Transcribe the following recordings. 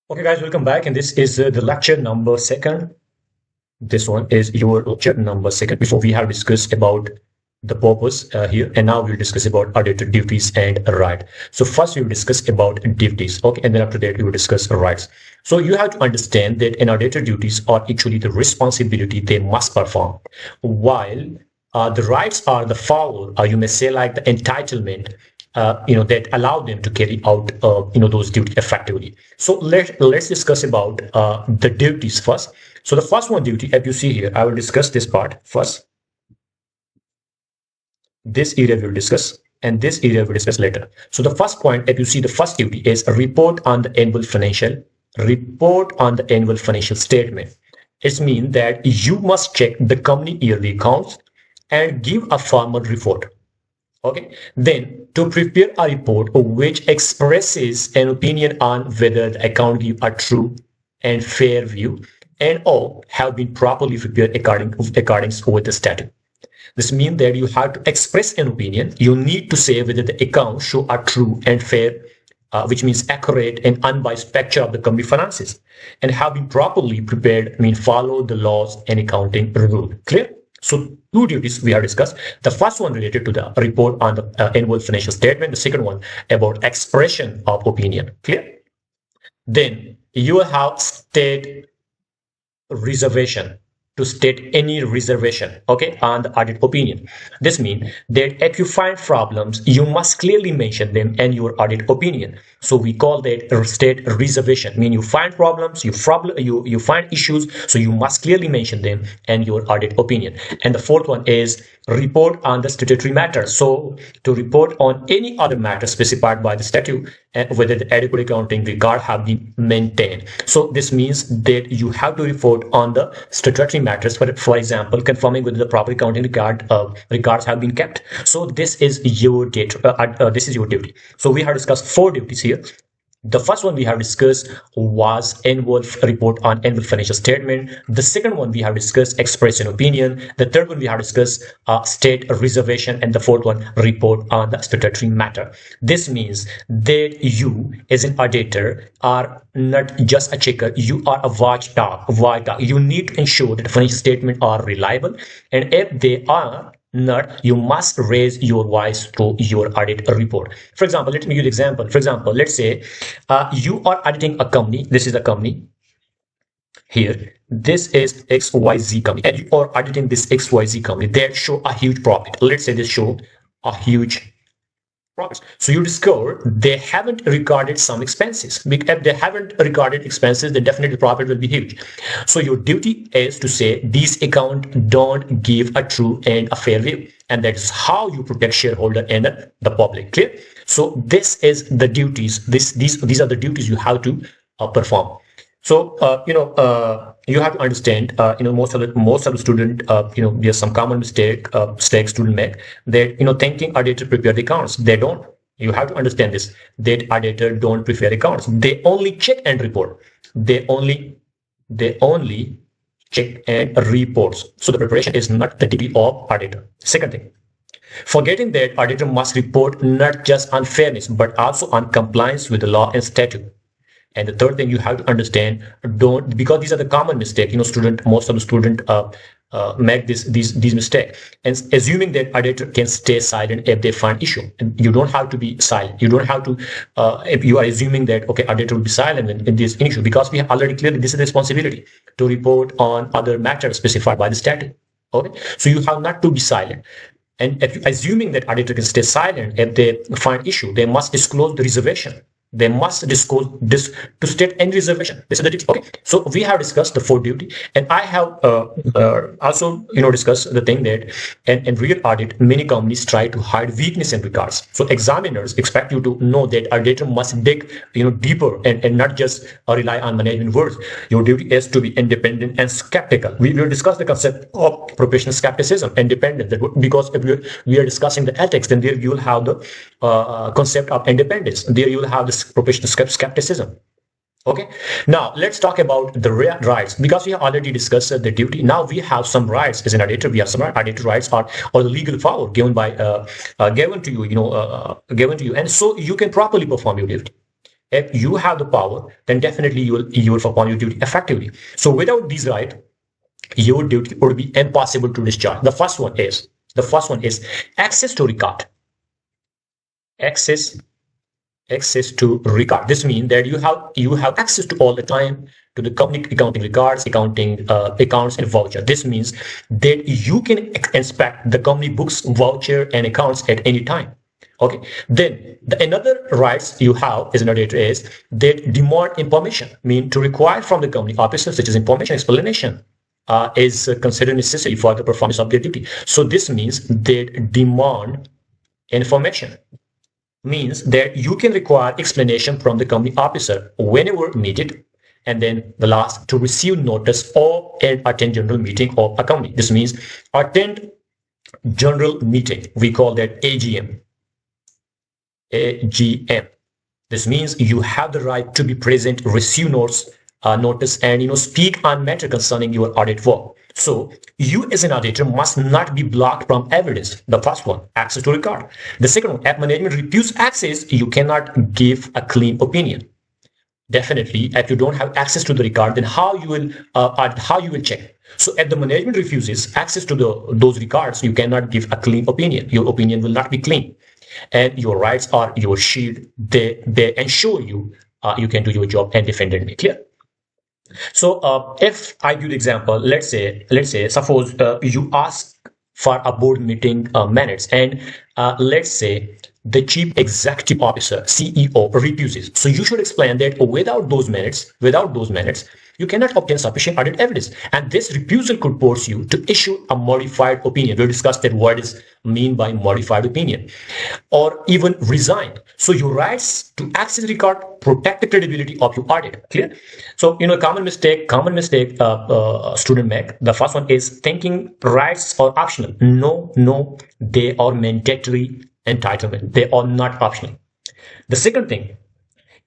Okay, guys, welcome back. And this is the lecture number second. This one is your lecture number second. Before we have discussed about the purpose here, and now we'll discuss about auditor duties and right. So first we will discuss about duties, okay, and then after that we will discuss rights. So you have to understand that an auditor duties are actually the responsibility they must perform, while the rights are the foul, or you may say like the entitlement that allow them to carry out those duties effectively. So let's discuss about the duties first. So the first one duty, as you see here, I will discuss this part first. This area we will discuss, and this area we will discuss later. So the first point, as you see, the first duty is a report on the annual financial statement. It means that you must check the company yearly accounts and give a formal report. Okay, then to prepare a report which expresses an opinion on whether the account give a true and fair view and all have been properly prepared according with the statute. This means that you have to express an opinion. You need to say whether the accounts show a true and fair, which means accurate and unbiased picture of the company finances, and have been properly prepared, follow the laws and accounting rule. Clear? So two duties we have discussed. The first one related to the report on the annual financial statement. The second one about expression of opinion. Clear? Then you will have state reservation, to state any reservation, okay, on the audit opinion. This means that if you find problems, you must clearly mention them in your audit opinion. So we call that state reservation. Mean you find problems, you find issues, so you must clearly mention them in your audit opinion. And the fourth one is report on the statutory matter. So to report on any other matter specified by the statute and whether the adequate accounting record have been maintained. So this means that you have to report on the statutory matters, for example, confirming whether the proper accounting records have been kept. So this is your duty. So we have discussed four duties here. The first one we have discussed was annual report on annual financial statement. The second one we have discussed express an opinion. The third one we have discussed state reservation, and the fourth one report on the statutory matter. This means that you as an auditor are not just a checker, you are a watchdog. You need to ensure that the financial statements are reliable, and if they are not, you must raise your voice to your audit report. For example, let me give you an example. For example, let's say you are auditing a company. This is a company here. This is XYZ company, and you are auditing this XYZ company. They show a huge profit. Let's say they show a huge profit. So you discover they haven't recorded some expenses. If they haven't recorded expenses, then definitely the profit will be huge. So your duty is to say these accounts don't give a true and a fair view, and that is how you protect shareholder and the public. Clear? So this is the duties. These are the duties you have to perform. So you have to understand. Most of the student, there's some common mistakes students make, that thinking auditor prepare the accounts. They don't. You have to understand this. That auditor don't prepare accounts. They only check and report. They only check and reports. So the preparation is not the duty of auditor. Second thing, forgetting that auditor must report not just on fairness but also on compliance with the law and statute. And the third thing you have to understand, because these are the common mistakes, most of the student make these mistakes, and assuming that auditor can stay silent if they find issue. And you don't have to be silent. You don't have to, if you are assuming that, okay, auditor will be silent in this issue, because we have already clearly, this is the responsibility to report on other matters specified by the statute. Okay, so you have not to be silent. And if assuming that auditor can stay silent if they find issue, they must disclose the reservation. They must disclose this to state any reservation. This is the duty. Okay, so we have discussed the fourth duty, and I have also discussed the thing that in real audit, many companies try to hide weakness in records. So examiners expect you to know that auditor must dig deeper and not just rely on management words. Your duty is to be independent and skeptical. We will discuss the concept of professional skepticism, independence. Because if we are discussing the ethics, then there you will have the concept of independence. There you will have the professional skepticism. Okay, now let's talk about the rights, because we have already discussed the duty. Now we have some rights as an auditor. We have some auditor rights or the legal power given to you, and so you can properly perform your duty. If you have the power, then definitely you will perform your duty effectively. So without these rights, your duty would be impossible to discharge. The first one is access to record. Access access to record. This means that you have access to all the time to the company accounting records, accounts and voucher. This means that you can inspect the company books, voucher and accounts at any time. Okay, then another rights you have as an auditor is that demand information, mean to require from the company officers such as information explanation is considered necessary for the performance of their duty. So this means that demand information means that you can require explanation from the company officer whenever needed. And then the last, to receive notice of and attend general meeting of a company. This means attend general meeting. We call that AGM. AGM. This means you have the right to be present, receive notice, and speak on matter concerning your audit work. So you as an auditor must not be blocked from evidence. The first one, access to record. The second one, if management refuse access, you cannot give a clean opinion. Definitely, if you don't have access to the record, then how you will check? So if the management refuses access to those records, you cannot give a clean opinion. Your opinion will not be clean, and your rights are your shield. They ensure you you can do your job and defend it. Clear? So if I give the example, suppose you ask for a board meeting minutes, and let's say the chief executive officer, CEO, refuses. So you should explain that without those minutes, you cannot obtain sufficient audit evidence, and this refusal could force you to issue a modified opinion. We'll discuss that what is mean by modified opinion, or even resign. So your rights to access record protect the credibility of your audit. Clear? So common mistake student make. The first one is thinking rights are optional. No, they are mandatory entitlement. They are not optional. The second thing,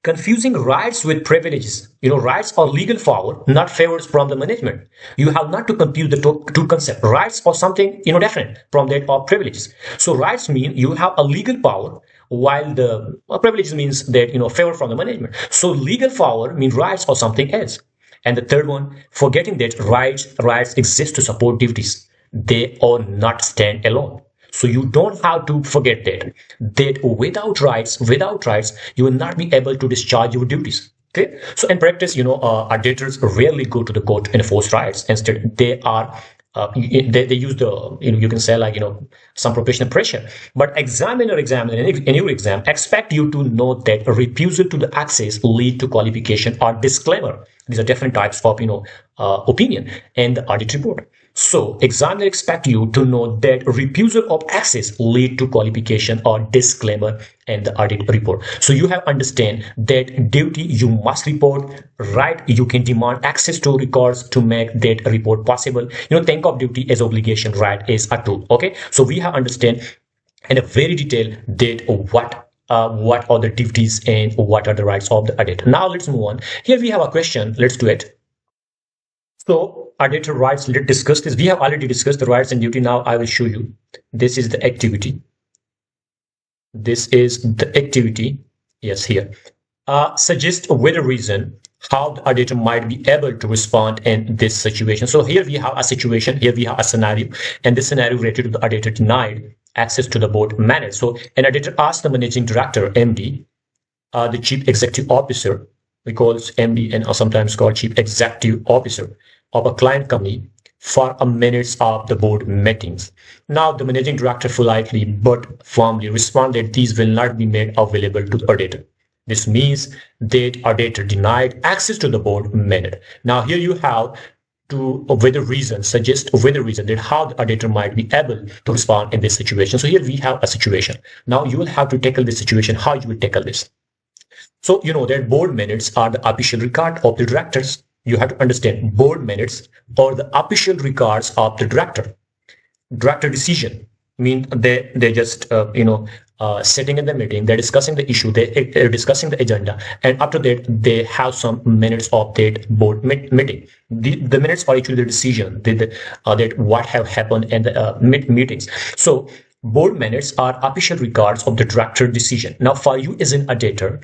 confusing rights with privileges. Rights are legal power, not favors from the management. You have not to confuse the two concepts. Rights are something different from that of privileges. So rights mean you have a legal power, while the privileges means that favor from the management. So legal power means rights or something else. And the third one, forgetting that rights exist to support duties. They are not stand alone. So you don't have to forget that without rights, you will not be able to discharge your duties. Okay. So in practice, auditors rarely go to the court to enforce rights. Instead, they use the you can say some professional pressure. But examiner in your exam expect you to know that a refusal to the access lead to qualification or disclaimer. These are different types of opinion in the audit report. So examiner expect you to know that refusal of access lead to qualification or disclaimer in the audit report. So you have understand that duty you must report, right? You can demand access to records to make that report possible. Think of duty as obligation, right is a tool. Okay, so we have understand in a very detailed that what are the duties and what are the rights of the auditor. Now let's move on. Here we have a question. Let's do it. So auditor rights, let's discuss this. We have already discussed the rights and duty. Now I will show you. This is the activity. This is the activity. Yes, here. Suggest with a reason how the auditor might be able to respond in this situation. So here we have a situation. Here we have a scenario. And this scenario related to the auditor denied access to the board minutes. So an auditor asked the managing director, MD, the chief executive officer, we call it MD and sometimes called chief executive officer of a client company for a minutes of the board meetings. Now the managing director politely but firmly responded, these will not be made available to the auditor. This means that auditor denied access to the board minute. Now here you have to suggest with a reason that how the auditor might be able to respond in this situation. So here we have a situation. Now you will have to tackle this situation, how you will tackle this. So that board minutes are the official record of the directors. You have to understand board minutes or the official records of the director. Director decision mean they just sitting in the meeting, they're discussing the issue, they're discussing the agenda, and after that they have some minutes of that board meeting. The minutes are actually the decision that what have happened in the meetings. So board minutes are official records of the director decision. Now for you as an auditor,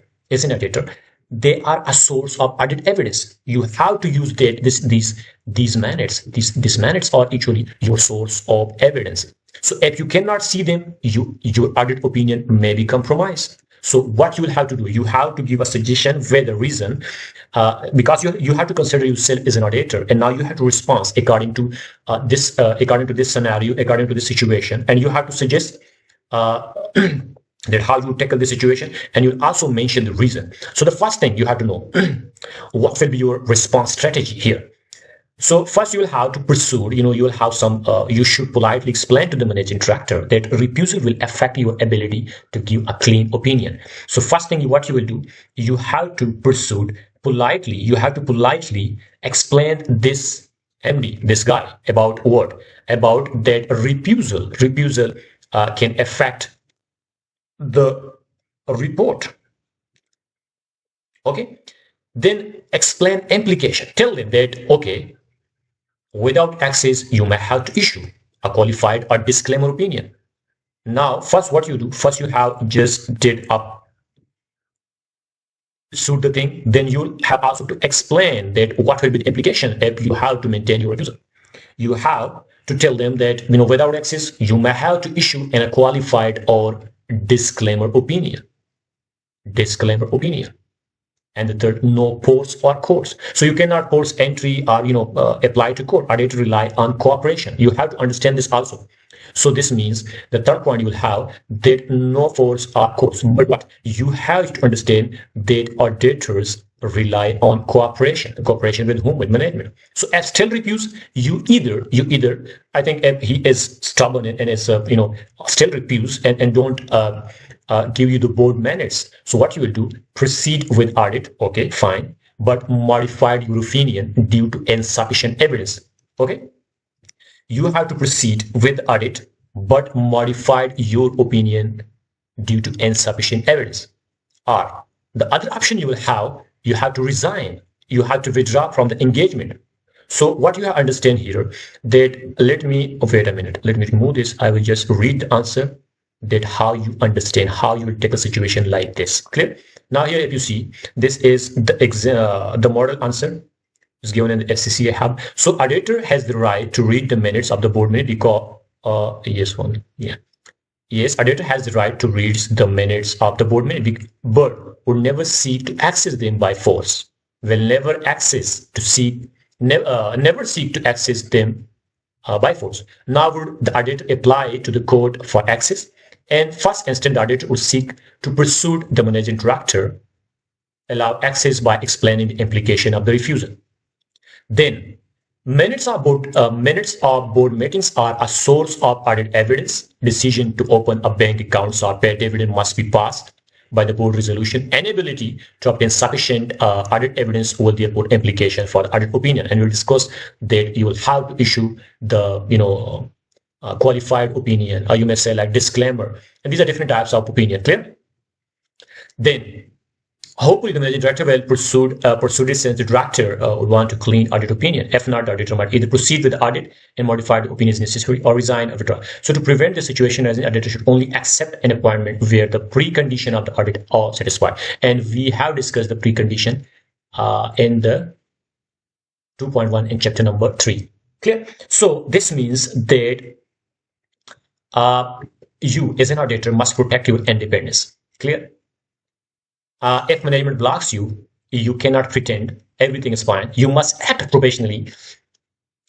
they are a source of audit evidence. You have to use that these minutes. These minutes are actually your source of evidence. So if you cannot see them, your audit opinion may be compromised. So what you will have to do, you have to give a suggestion where the reason, because you have to consider yourself as an auditor, and now you have to respond according to this scenario, according to this situation, and you have to suggest that how you tackle the situation, and you also mention the reason. So the first thing you have to know, what will be your response strategy here. So first you will have to pursue, you will have some, you should politely explain to the managing director that refusal will affect your ability to give a clean opinion. So first thing what you will do, you have to pursue politely, you have to politely explain this MD, this guy, about what? About that refusal can affect the report. Okay. Then explain implication. Tell them that, okay, without access, you may have to issue a qualified or disclaimer opinion. Now, first what you do, first you have just did up suit the thing, then you have also to explain that what will be the implication if you have to maintain your refusal. You have to tell them that, without access, you may have to issue a qualified or disclaimer opinion. Disclaimer opinion. And the third, no ports or courts. So you cannot force entry or apply to court. Auditor rely on cooperation. You have to understand this also. So this means the third point you will have that no force or courts. But what you have to understand that auditors rely on cooperation. Cooperation with whom? With management. So as still refuse, you either I think if he is stubborn and is still refuse and don't give you the board minutes. So what you will do, proceed with audit, okay, fine, but modified your opinion due to insufficient evidence, okay? You have to proceed with audit, but modified your opinion due to insufficient evidence. Or the other option you will have, you have to resign, you have to withdraw from the engagement. So what you have to understand here, that wait a minute, let me remove this. I will just read the answer, that how you understand, how you will take a situation like this. Clear? Now here, if you see, this is the model answer is given in the FCCA hub. So auditor has the right to read the minutes of the board minute because yes, auditor has the right to read the minutes of the board minute, but would never seek to access them by force. Will never never seek to access them by force. Now would the auditor apply to the court for access? And first instance, the auditor would seek to pursue the managing director, allow access by explaining the implication of the refusal. Then minutes of board meetings are a source of audit evidence. Decision to open a bank account or pay dividend must be passed by the board resolution. Inability to obtain sufficient audit evidence will therefore implication for the audit opinion. And we'll discuss that you will have to issue the qualified opinion, or you may say like disclaimer. And these are different types of opinion. Clear? Then hopefully the managing director will pursue this since the director would want to clean audit opinion. If not, the auditor might either proceed with the audit and modify the opinions necessary or resign or withdraw. So to prevent the situation, as an auditor should only accept an appointment where the precondition of the audit are satisfied. And we have discussed the precondition in the 2.1 in chapter number 3. Clear? So this means that you as an auditor must protect your independence. Clear? If management blocks you, you cannot pretend everything is fine. You must act professionally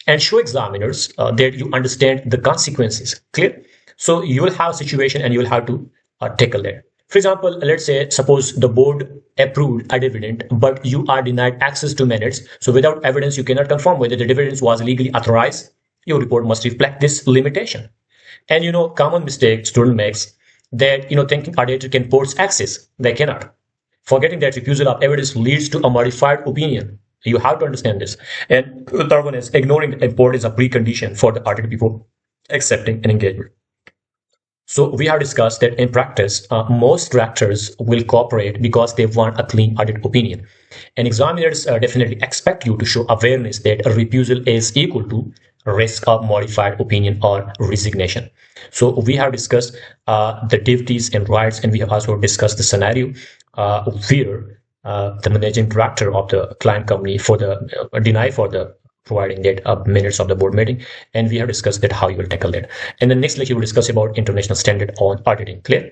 and show examiners that you understand the consequences. Clear? So you will have a situation and you will have to tackle that. For example, let's say, suppose the board approved a dividend, but you are denied access to minutes. So without evidence, you cannot confirm whether the dividend was legally authorized. Your report must reflect this limitation. And common mistake student makes that thinking auditor can force access. They cannot. Forgetting that refusal of evidence leads to a modified opinion. You have to understand this. And the third one is ignoring the report is a precondition for the auditor before accepting an engagement. So we have discussed that in practice, most directors will cooperate because they want a clean audit opinion. And examiners definitely expect you to show awareness that a refusal is equal to risk of modified opinion or resignation. So we have discussed the duties and rights, and we have also discussed the scenario where the managing director of the client company for the deny for the providing that minutes of the board meeting, and we have discussed that how you will tackle that. And the next lecture we will discuss about international standard on auditing. Clear?